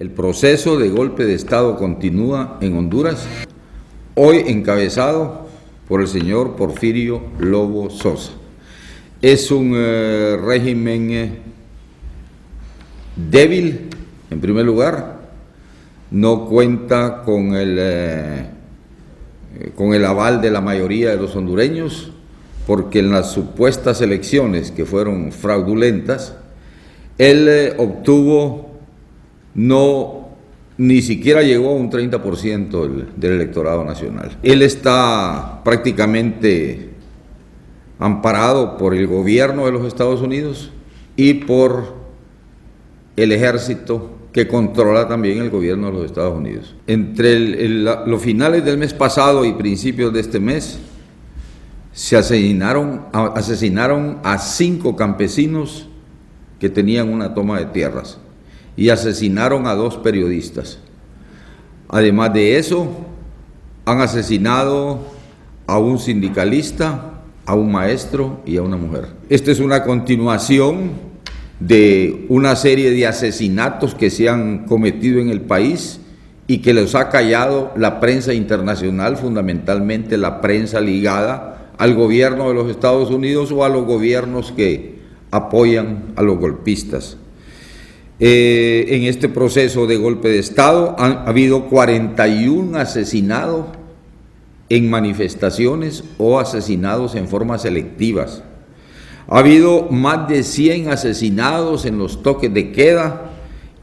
El proceso de golpe de Estado continúa en Honduras, hoy encabezado por el señor Porfirio Lobo Sosa. Es un régimen débil, en primer lugar, no cuenta con el aval de la mayoría de los hondureños, porque en las supuestas elecciones que fueron fraudulentas, él obtuvo, ni siquiera llegó a un 30% del electorado nacional. Él está prácticamente amparado por el gobierno de los Estados Unidos y por el ejército que controla también el gobierno de los Estados Unidos. Entre los finales del mes pasado y principios de este mes, se asesinaron a 5 campesinos que tenían una toma de tierras y asesinaron a 2 periodistas. Además de eso, han asesinado a un sindicalista, a un maestro y a una mujer. Esta es una continuación de una serie de asesinatos que se han cometido en el país y que los ha callado la prensa internacional, fundamentalmente la prensa ligada al gobierno de los Estados Unidos o a los gobiernos que apoyan a los golpistas. En este proceso de golpe de Estado ha habido 41 asesinados en manifestaciones o asesinados en formas selectivas. Ha habido más de 100 asesinados en los toques de queda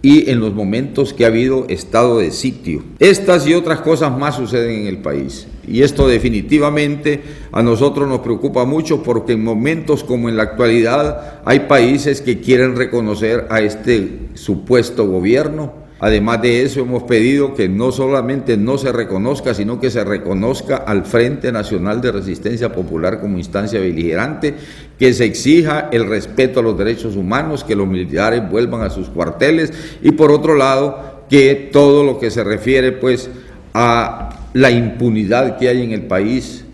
y en los momentos que ha habido estado de sitio. Estas y otras cosas más suceden en el país. Y esto definitivamente a nosotros nos preocupa mucho, porque en momentos como en la actualidad hay países que quieren reconocer a este supuesto gobierno. Además de eso, hemos pedido que no solamente no se reconozca, sino que se reconozca al Frente Nacional de Resistencia Popular como instancia beligerante, que se exija el respeto a los derechos humanos, que los militares vuelvan a sus cuarteles, y por otro lado, que todo lo que se refiere pues a la impunidad que hay en el país,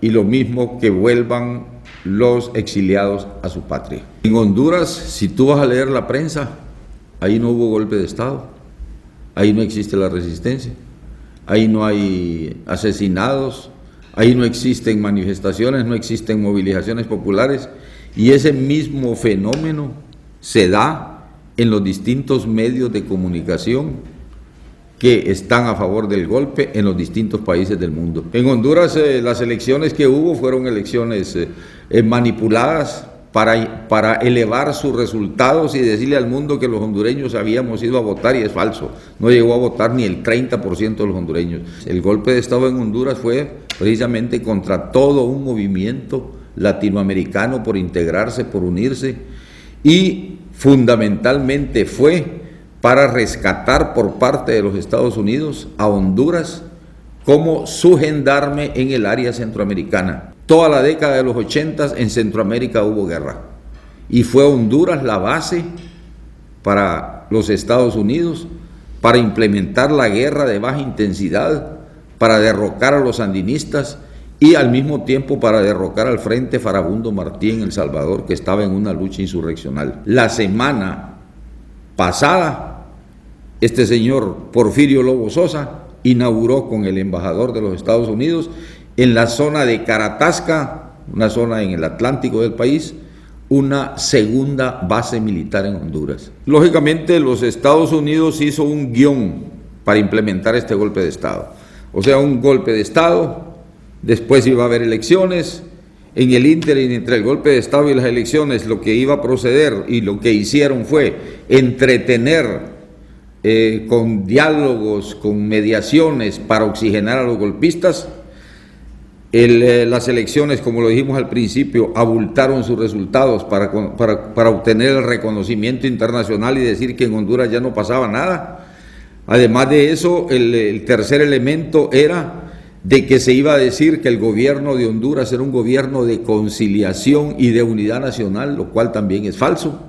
y lo mismo que vuelvan los exiliados a su patria. En Honduras, si tú vas a leer la prensa, ahí no hubo golpe de Estado. Ahí no existe la resistencia, ahí no hay asesinados, ahí no existen manifestaciones, no existen movilizaciones populares, y ese mismo fenómeno se da en los distintos medios de comunicación que están a favor del golpe en los distintos países del mundo. En Honduras las elecciones que hubo fueron elecciones manipuladas para elevar sus resultados y decirle al mundo que los hondureños habíamos ido a votar, y es falso. No llegó a votar ni el 30% de los hondureños. El golpe de Estado en Honduras fue precisamente contra todo un movimiento latinoamericano por integrarse, por unirse, y fundamentalmente fue para rescatar por parte de los Estados Unidos a Honduras como su gendarme en el área centroamericana. Toda la década de los 80 en Centroamérica hubo guerra, y fue Honduras la base para los Estados Unidos para implementar la guerra de baja intensidad, para derrocar a los sandinistas y al mismo tiempo para derrocar al Frente Farabundo Martí en El Salvador, que estaba en una lucha insurreccional. La semana pasada, este señor Porfirio Lobo Sosa inauguró con el embajador de los Estados Unidos en la zona de Caratasca, una zona en el Atlántico del país, una segunda base militar en Honduras. Lógicamente, los Estados Unidos hizo un guión para implementar este golpe de Estado. O sea, un golpe de Estado, después iba a haber elecciones, en el ínterin entre el golpe de Estado y las elecciones, lo que iba a proceder y lo que hicieron fue entretener con diálogos, con mediaciones para oxigenar a los golpistas. Las elecciones, como lo dijimos al principio, abultaron sus resultados para obtener el reconocimiento internacional y decir que en Honduras ya no pasaba nada. Además de eso, el tercer elemento era de que se iba a decir que el gobierno de Honduras era un gobierno de conciliación y de unidad nacional, lo cual también es falso.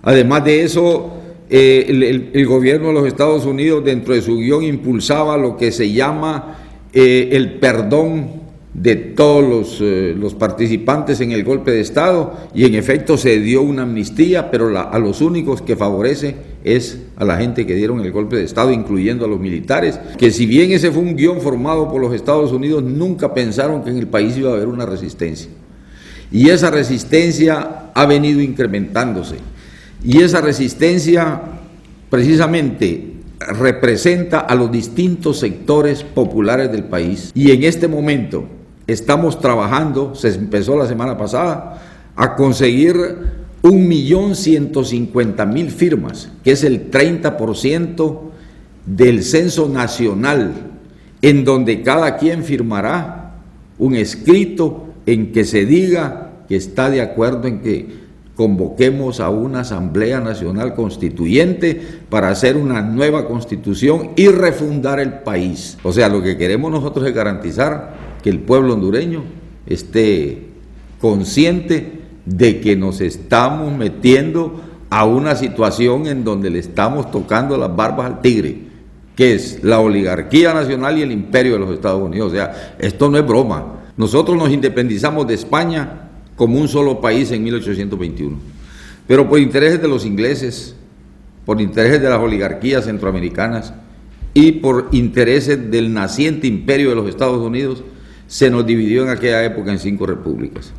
Además de eso, el gobierno de los Estados Unidos, dentro de su guión, impulsaba lo que se llama el perdón de todos los participantes en el golpe de Estado, y en efecto se dio una amnistía, pero a los únicos que favorece es a la gente que dieron el golpe de Estado, incluyendo a los militares, que si bien ese fue un guión formado por los Estados Unidos, nunca pensaron que en el país iba a haber una resistencia. Y esa resistencia ha venido incrementándose. Y esa resistencia precisamente representa a los distintos sectores populares del país. Y en este momento estamos trabajando, se empezó la semana pasada, a conseguir 1.150.000 firmas, que es el 30% del censo nacional, en donde cada quien firmará un escrito en que se diga que está de acuerdo en que convoquemos a una Asamblea Nacional Constituyente para hacer una nueva Constitución y refundar el país. O sea, lo que queremos nosotros es garantizar que el pueblo hondureño esté consciente de que nos estamos metiendo a una situación en donde le estamos tocando las barbas al tigre, que es la oligarquía nacional y el imperio de los Estados Unidos. O sea, esto no es broma. Nosotros nos independizamos de España como un solo país en 1821, pero por intereses de los ingleses, por intereses de las oligarquías centroamericanas y por intereses del naciente imperio de los Estados Unidos, se nos dividió en aquella época en 5 repúblicas.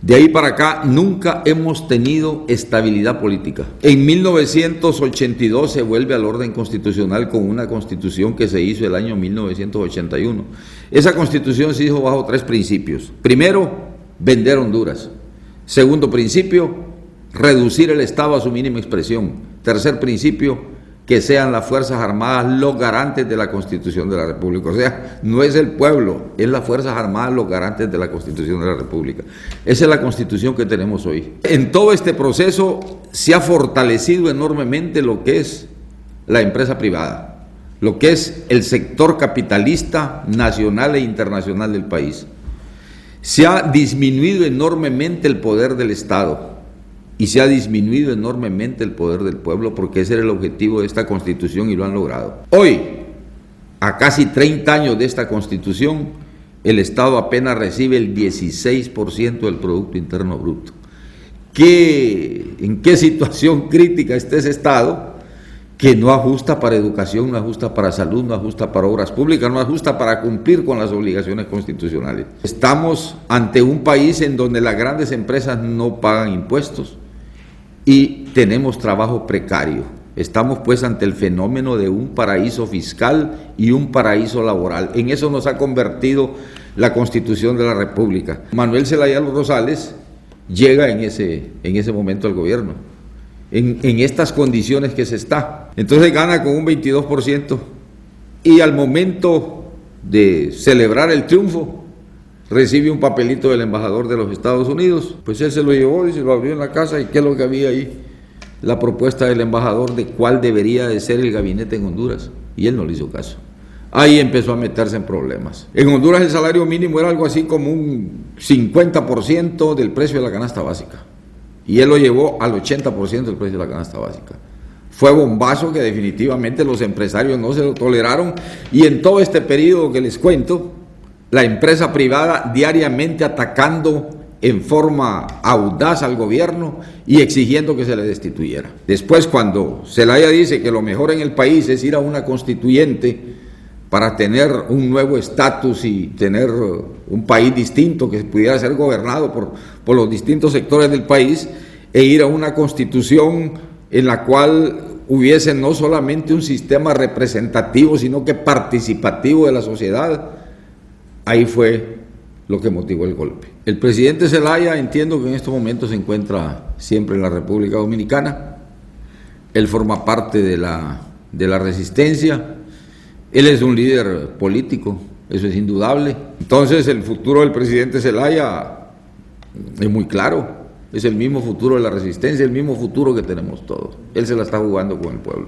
De ahí para acá nunca hemos tenido estabilidad política. En 1982 se vuelve al orden constitucional con una constitución que se hizo el año 1981. Esa constitución se hizo bajo 3 principios. Primero, vender Honduras. Segundo principio, reducir el Estado a su mínima expresión. Tercer principio, que sean las Fuerzas Armadas los garantes de la Constitución de la República. O sea, no es el pueblo, es las Fuerzas Armadas los garantes de la Constitución de la República. Esa es la Constitución que tenemos hoy. En todo este proceso se ha fortalecido enormemente lo que es la empresa privada, lo que es el sector capitalista nacional e internacional del país. Se ha disminuido enormemente el poder del Estado y se ha disminuido enormemente el poder del pueblo, porque ese era el objetivo de esta Constitución y lo han logrado. Hoy, a casi 30 años de esta Constitución, el Estado apenas recibe el 16% del Producto Interno Bruto. ¿En qué situación crítica está ese Estado que no ajusta para educación, no ajusta para salud, no ajusta para obras públicas, no ajusta para cumplir con las obligaciones constitucionales? Estamos ante un país en donde las grandes empresas no pagan impuestos y tenemos trabajo precario. Estamos pues ante el fenómeno de un paraíso fiscal y un paraíso laboral. En eso nos ha convertido la Constitución de la República. Manuel Zelaya Rosales llega en ese momento al gobierno, en estas condiciones que se está. Entonces gana con un 22% y al momento de celebrar el triunfo recibe un papelito del embajador de los Estados Unidos. Pues él se lo llevó y se lo abrió en la casa. ¿Y qué es lo que había ahí? La propuesta del embajador de cuál debería de ser el gabinete en Honduras. Y él no le hizo caso. Ahí empezó a meterse en problemas. En Honduras el salario mínimo era algo así como un 50% del precio de la canasta básica. Y él lo llevó al 80% del precio de la canasta básica. Fue bombazo que definitivamente los empresarios no se lo toleraron, y en todo este periodo que les cuento, la empresa privada diariamente atacando en forma audaz al gobierno y exigiendo que se le destituyera. Después, cuando Zelaya dice que lo mejor en el país es ir a una constituyente para tener un nuevo estatus y tener un país distinto que pudiera ser gobernado por los distintos sectores del país, e ir a una constitución en la cual hubiese no solamente un sistema representativo, sino que participativo de la sociedad, ahí fue lo que motivó el golpe. El presidente Zelaya, entiendo que en estos momentos se encuentra siempre en la República Dominicana. Él forma parte de la resistencia. Él es un líder político, eso es indudable. Entonces el futuro del presidente Zelaya es muy claro. Es el mismo futuro de la resistencia, el mismo futuro que tenemos todos. Él se la está jugando con el pueblo.